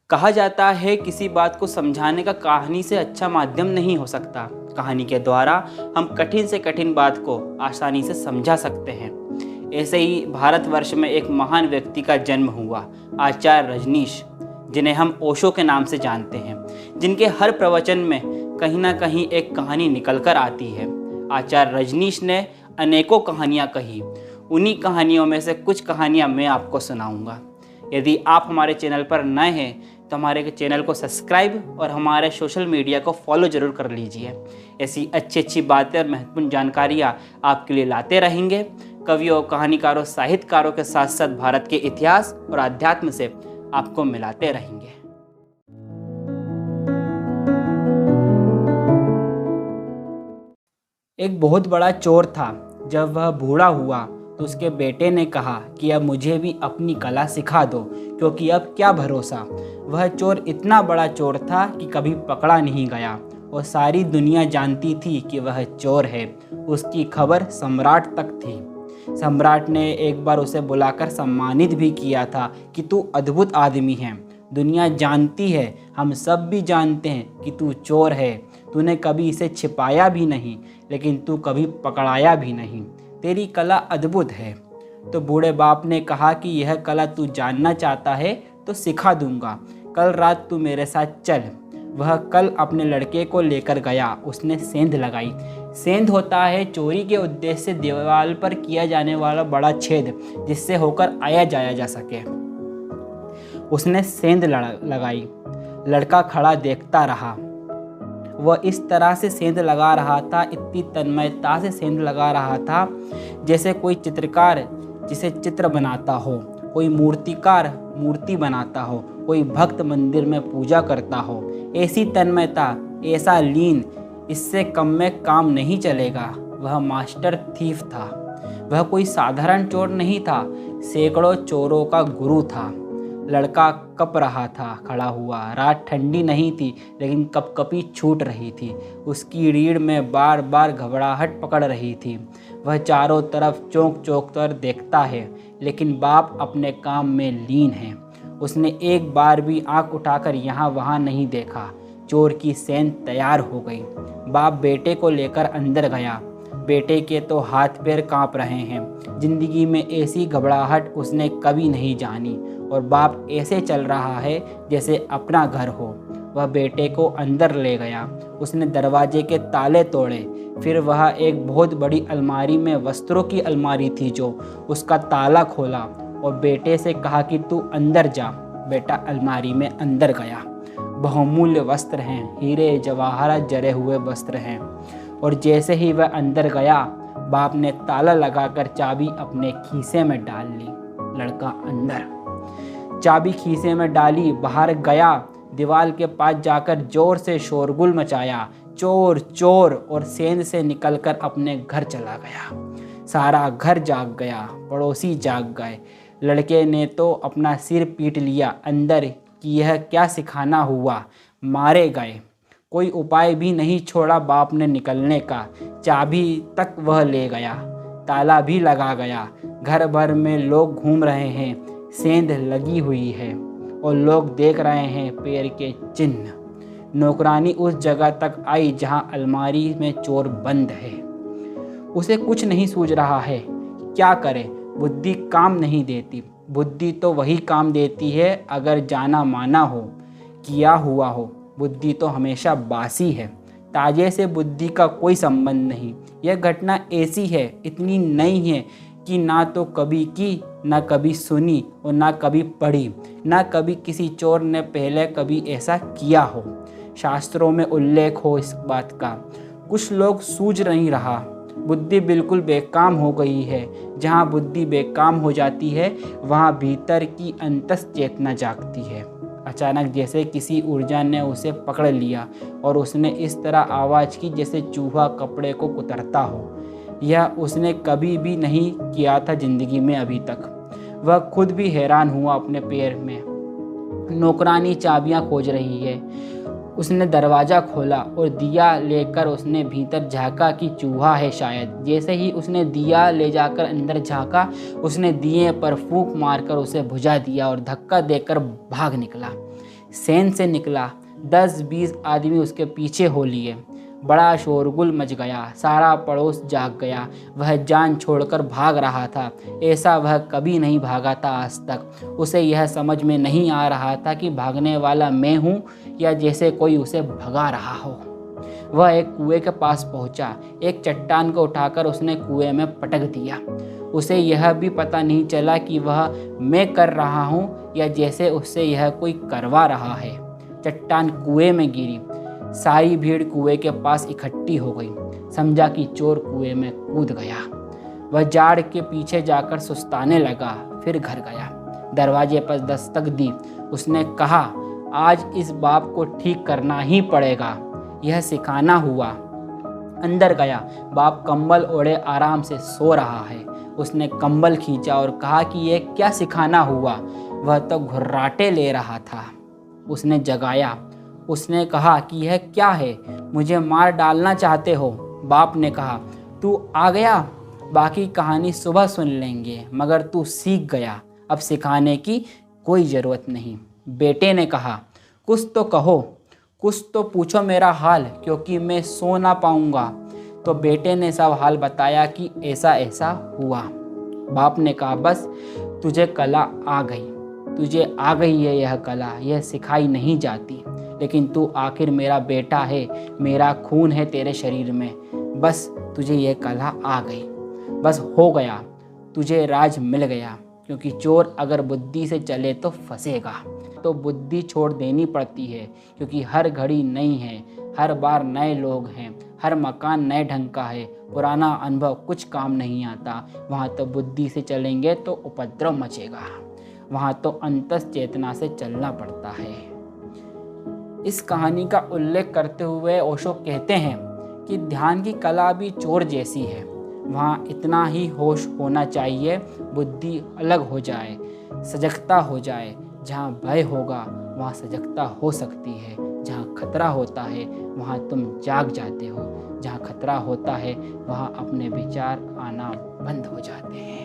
कहा जाता है किसी बात को समझाने का कहानी से अच्छा माध्यम नहीं हो सकता। कहानी के द्वारा हम कठिन से कठिन बात को आसानी से समझा सकते हैं। ऐसे ही भारतवर्ष में एक महान व्यक्ति का जन्म हुआ, आचार्य रजनीश, जिन्हें हम ओशो के नाम से जानते हैं, जिनके हर प्रवचन में कहीं ना कहीं एक कहानी निकल कर आती है। आचार्य रजनीश ने अनेकों कहानियाँ कही। उन्हीं कहानियों में से कुछ कहानियाँ मैं आपको सुनाऊंगा। यदि आप हमारे चैनल पर नए हैं तो हमारे चैनल को सब्सक्राइब और हमारे सोशल मीडिया को फॉलो ज़रूर कर लीजिए। ऐसी अच्छी बातें और महत्वपूर्ण जानकारियाँ आपके लिए लाते रहेंगे। कवियों, कहानीकारों, साहित्यकारों के साथ साथ भारत के इतिहास और अध्यात्म से आपको मिलाते रहेंगे। एक बहुत बड़ा चोर था। जब वह बूढ़ा हुआ तो उसके बेटे ने कहा कि अब मुझे भी अपनी कला सिखा दो, क्योंकि अब क्या भरोसा। वह चोर इतना बड़ा चोर था कि कभी पकड़ा नहीं गया और सारी दुनिया जानती थी कि वह चोर है। उसकी खबर सम्राट तक थी। सम्राट ने एक बार उसे बुलाकर सम्मानित भी किया था कि तू अद्भुत आदमी है। दुनिया जानती है, हम सब भी जानते हैं कि तू चोर है। तूने कभी इसे छिपाया भी नहीं, लेकिन तू कभी पकड़ाया भी नहीं। तेरी कला अद्भुत है। तो बूढ़े बाप ने कहा कि यह कला तू जानना चाहता है तो सिखा दूंगा। कल रात तू मेरे साथ चल। वह कल अपने लड़के को लेकर गया। उसने सेंध लगाई। सेंध होता है चोरी के उद्देश्य से दीवार पर किया जाने वाला बड़ा छेद, जिससे होकर आया जाया जा सके। उसने सेंध लगाई। लड़का खड़ा देखता रहा। वह इस तरह से सेंध लगा रहा था, इतनी तन्मयता से सेंध लगा रहा था, जैसे कोई चित्रकार जिसे चित्र बनाता हो, कोई मूर्तिकार मूर्ति बनाता हो, कोई भक्त मंदिर में पूजा करता हो। ऐसी तन्मयता, ऐसा लीन, इससे कम में काम नहीं चलेगा। वह मास्टर थीफ था। वह कोई साधारण चोर नहीं था, सैकड़ों चोरों का गुरु था। लड़का कँप रहा था, खड़ा हुआ। रात ठंडी नहीं थी, लेकिन कपकपी छूट रही थी। उसकी रीढ़ में बार बार घबराहट पकड़ रही थी। वह चारों तरफ चौंक चौंक कर देखता है, लेकिन बाप अपने काम में लीन है। उसने एक बार भी आंख उठाकर यहाँ वहाँ नहीं देखा। चोर की सेंध तैयार हो गई। बाप बेटे को लेकर अंदर गया। बेटे के तो हाथ पैर कांप रहे हैं। जिंदगी में ऐसी घबराहट उसने कभी नहीं जानी, और बाप ऐसे चल रहा है जैसे अपना घर हो। वह बेटे को अंदर ले गया। उसने दरवाजे के ताले तोड़े। फिर वह एक बहुत बड़ी अलमारी में, वस्त्रों की अलमारी थी जो, उसका ताला खोला और बेटे से कहा कि तू अंदर जा। बेटा अलमारी में अंदर गया। बहुमूल्य वस्त्र हैं, हीरे जवाहरात जड़े हुए वस्त्र हैं। और जैसे ही वह अंदर गया, बाप ने ताला लगाकर चाबी अपने खीसे में डाल ली। लड़का अंदर, चाबी खीसे में डाली, बाहर गया। दीवार के पास जाकर जोर से शोरगुल मचाया, चोर चोर, और सेंध से निकलकर अपने घर चला गया। सारा घर जाग गया, पड़ोसी जाग गए। लड़के ने तो अपना सिर पीट लिया अंदर कि यह क्या सिखाना हुआ। मारे गए। कोई उपाय भी नहीं छोड़ा बाप ने निकलने का। चाबी तक वह ले गया, ताला भी लगा गया। घर भर में लोग घूम रहे हैं, सेंध लगी हुई है और लोग देख रहे हैं पैर के चिन्ह। नौकरानी उस जगह तक आई जहां अलमारी में चोर बंद है। उसे कुछ नहीं सूझ रहा है, क्या करे। बुद्धि काम नहीं देती। बुद्धि तो वही काम देती है अगर जाना माना हो, किया हुआ हो। बुद्धि तो हमेशा बासी है। ताजे से बुद्धि का कोई संबंध नहीं। यह घटना ऐसी है, इतनी नई है कि ना तो कभी की, ना कभी सुनी और ना कभी पढ़ी। ना कभी किसी चोर ने पहले कभी ऐसा किया हो, शास्त्रों में उल्लेख हो इस बात का। कुछ लोग सूझ नहीं रहा। बुद्धि बिल्कुल बेकाम हो गई है। जहाँ बुद्धि बेकाम हो जाती है, वहाँ भीतर की अंतस चेतना जागती है। अचानक जैसे किसी ऊर्जा ने उसे पकड़ लिया और उसने इस तरह आवाज़ की जैसे चूहा कपड़े को कुतरता हो। यह उसने कभी भी नहीं किया था जिंदगी में अभी तक। वह खुद भी हैरान हुआ अपने पैर में। नौकरानी चाबियां खोज रही है। उसने दरवाज़ा खोला और दिया लेकर उसने भीतर झांका कि चूहा है शायद। जैसे ही उसने दिया ले जाकर अंदर झांका, उसने दिए पर फूंक मारकर उसे बुझा दिया और धक्का देकर भाग निकला। सेन से निकला। 10-20 आदमी उसके पीछे हो लिए। बड़ा शोरगुल मच गया, सारा पड़ोस जाग गया। वह जान छोड़कर भाग रहा था। ऐसा वह कभी नहीं भागा था आज तक। उसे यह समझ में नहीं आ रहा था कि भागने वाला मैं हूँ या जैसे कोई उसे भगा रहा हो। वह एक कुएं के पास पहुंचा। एक चट्टान को उठाकर उसने कुएं में पटक दिया। उसे यह भी पता नहीं चला कि वह मैं कर रहा हूँ या जैसे उससे यह कोई करवा रहा है। चट्टान कुएं में गिरी। सारी भीड़ कुएं के पास इकट्ठी हो गई। समझा कि चोर कुएं में कूद गया। वह जाड़ के पीछे जाकर सुस्ताने लगा, फिर घर गया। दरवाजे पर दस्तक दी। उसने कहा, आज इस बाप को ठीक करना ही पड़ेगा, यह सिखाना हुआ। अंदर गया। बाप कंबल ओढ़े आराम से सो रहा है। उसने कंबल खींचा और कहा कि यह क्या सिखाना हुआ। वह तो घुर्राटे ले रहा था। उसने जगाया। उसने कहा कि यह क्या है, मुझे मार डालना चाहते हो? बाप ने कहा, तू आ गया, बाकी कहानी सुबह सुन लेंगे, मगर तू सीख गया, अब सिखाने की कोई ज़रूरत नहीं। बेटे ने कहा, कुछ तो कहो, कुछ तो पूछो मेरा हाल, क्योंकि मैं सो ना पाऊँगा। तो बेटे ने सब हाल बताया कि ऐसा ऐसा हुआ। बाप ने कहा, बस तुझे कला आ गई, तुझे आ गई है यह कला, यह सिखाई नहीं जाती। लेकिन तू आखिर मेरा बेटा है, मेरा खून है तेरे शरीर में, बस तुझे यह कला आ गई, बस हो गया, तुझे राज मिल गया। क्योंकि चोर अगर बुद्धि से चले तो फंसेगा, तो बुद्धि छोड़ देनी पड़ती है, क्योंकि हर घड़ी नई है, हर बार नए लोग हैं, हर मकान नए ढंग का है। पुराना अनुभव कुछ काम नहीं आता। वहाँ तो बुद्धि से चलेंगे तो उपद्रव मचेगा, वहाँ तो अंतस चेतना से चलना पड़ता है। इस कहानी का उल्लेख करते हुए ओशो कहते हैं कि ध्यान की कला भी चोर जैसी है। वहाँ इतना ही होश होना चाहिए, बुद्धि अलग हो जाए, सजगता हो जाए। जहाँ भय होगा वहाँ सजगता हो सकती है। जहाँ खतरा होता है वहाँ तुम जाग जाते हो। जहाँ खतरा होता है वहाँ अपने विचार आना बंद हो जाते हैं।